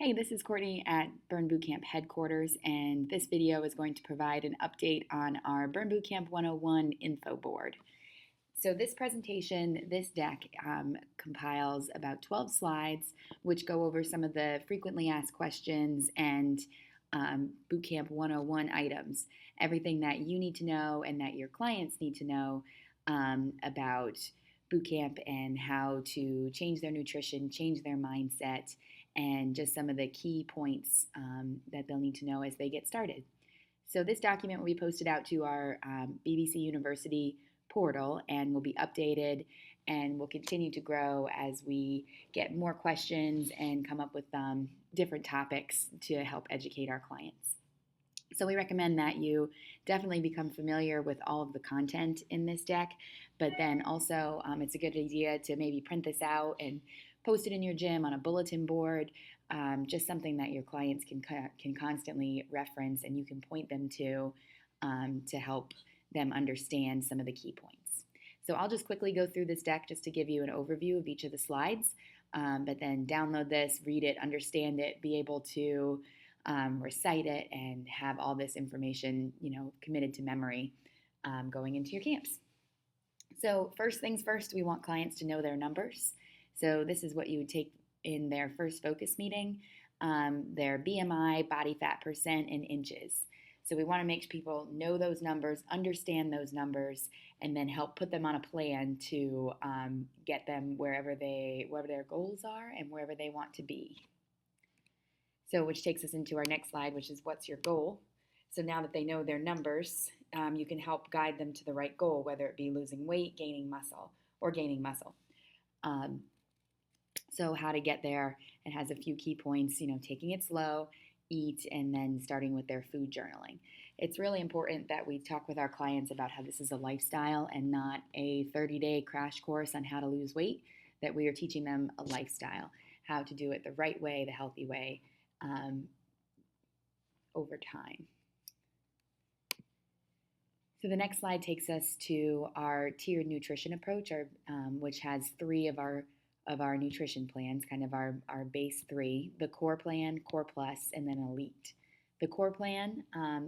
Hey, this is Courtney at Burn Bootcamp headquarters, and this video is going to provide an update on our Burn Bootcamp 101 info board. So this presentation, this deck compiles about 12 slides which go over some of the frequently asked questions and Bootcamp 101 items, everything that you need to know and that your clients need to know about bootcamp and how to change their nutrition, change their mindset, and just some of the key points that they'll need to know as they get started. So this document will be posted out to our BBC University portal and will be updated and will continue to grow as we get more questions and come up with different topics to help educate our clients. So we recommend that you definitely become familiar with all of the content in this deck, but then also it's a good idea to maybe print this out and post it in your gym on a bulletin board, just something that your clients can constantly reference and you can point them to help them understand some of the key points. So I'll just quickly go through this deck just to give you an overview of each of the slides, but then download this, read it, understand it, be able to recite it, and have all this information, committed to memory going into your camps. So first things first, we want clients to know their numbers. So this is what you would take in their first focus meeting, their BMI, body fat percent, in inches. So we want to make people know those numbers, understand those numbers, and then help put them on a plan to get them wherever their goals are and wherever they want to be. So which takes us into our next slide, which is what's your goal? So now that they know their numbers, you can help guide them to the right goal, whether it be losing weight, gaining muscle, or gaining muscle. So how to get there, it has a few key points, taking it slow, eat, and then starting with their food journaling. It's really important that we talk with our clients about how this is a lifestyle and not a 30-day crash course on how to lose weight, that we are teaching them a lifestyle, how to do it the right way, the healthy way, over time. So the next slide takes us to our tiered nutrition approach, which has three of our nutrition plans, kind of our base three: the core plan, core plus, and then elite. The core plan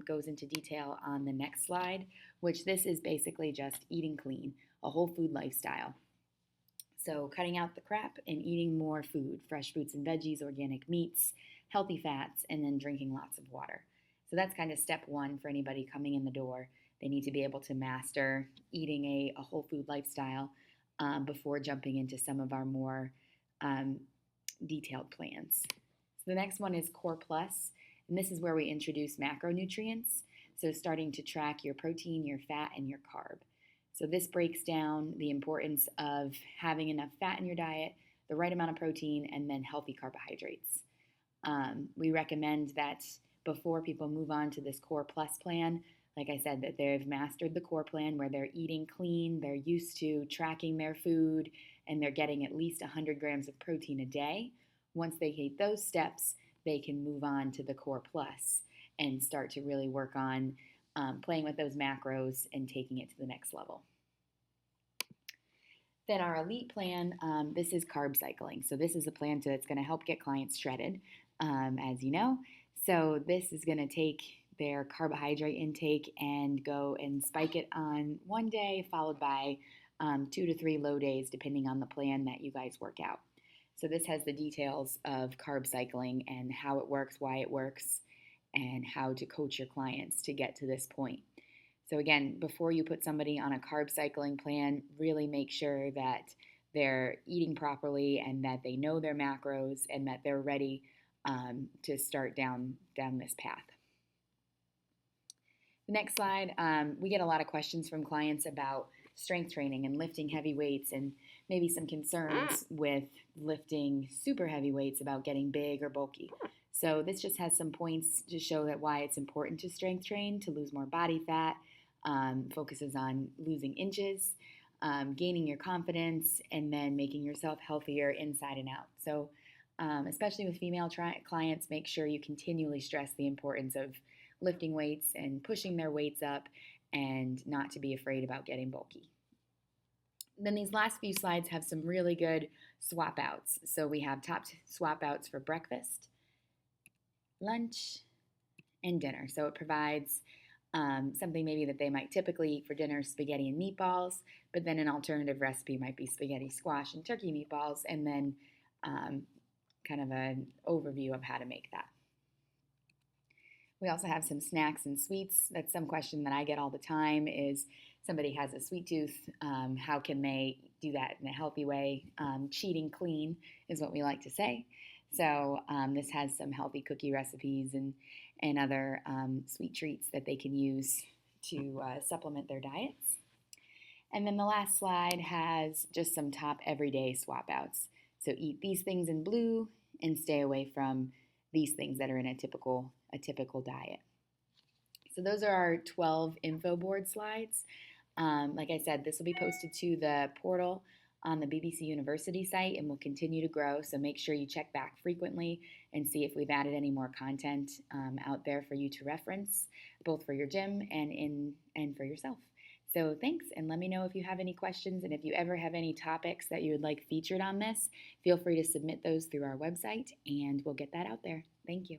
goes into detail on the next slide, which this is basically just eating clean, a whole food lifestyle. So cutting out the crap and eating more food, fresh fruits and veggies, organic meats, healthy fats, and then drinking lots of water. So that's kind of step one for anybody coming in the door. They need to be able to master eating a whole food lifestyle before jumping into some of our more detailed plans. So the next one is Core Plus, and this is where we introduce macronutrients. So starting to track your protein, your fat, and your carb. So this breaks down the importance of having enough fat in your diet, the right amount of protein, and then healthy carbohydrates. We recommend that before people move on to this Core Plus plan, like I said, that they've mastered the core plan where they're eating clean, they're used to tracking their food, and they're getting at least 100 grams of protein a day. Once they hit those steps, they can move on to the Core Plus and start to really work on playing with those macros and taking it to the next level. Then our elite plan, this is carb cycling. So this is a plan that's going to help get clients shredded, as you know. So this is going to take their carbohydrate intake and go and spike it on one day, followed by 2 to 3 low days, depending on the plan that you guys work out. So this has the details of carb cycling and how it works, why it works, and how to coach your clients to get to this point. So again, before you put somebody on a carb cycling plan, really make sure that they're eating properly and that they know their macros and that they're ready to start down this path. The next slide, we get a lot of questions from clients about strength training and lifting heavy weights and maybe some concerns with lifting super heavy weights about getting big or bulky. So this just has some points to show that why it's important to strength train, to lose more body fat, focuses on losing inches, gaining your confidence, and then making yourself healthier inside and out. So especially with female clients, make sure you continually stress the importance of lifting weights and pushing their weights up and not to be afraid about getting bulky. Then these last few slides have some really good swap outs. So we have top swap outs for breakfast, lunch, and dinner. So it provides something maybe that they might typically eat for dinner, spaghetti and meatballs, but then an alternative recipe might be spaghetti squash and turkey meatballs, and then um, kind of an overview of how to make that. We also have some snacks and sweets. That's some question that I get all the time is somebody has a sweet tooth, how can they do that in a healthy way? Cheating clean is what we like to say. So this has some healthy cookie recipes and other sweet treats that they can use to supplement their diets. And then the last slide has just some top everyday swap outs. So eat these things in blue and stay away from these things that are in a typical diet. So those are our 12 info board slides. Like I said, this will be posted to the portal on the BBC University site and will continue to grow. So make sure you check back frequently and see if we've added any more content out there for you to reference, both for your gym and for yourself. So thanks, and let me know if you have any questions, and if you ever have any topics that you would like featured on this, feel free to submit those through our website, and we'll get that out there. Thank you.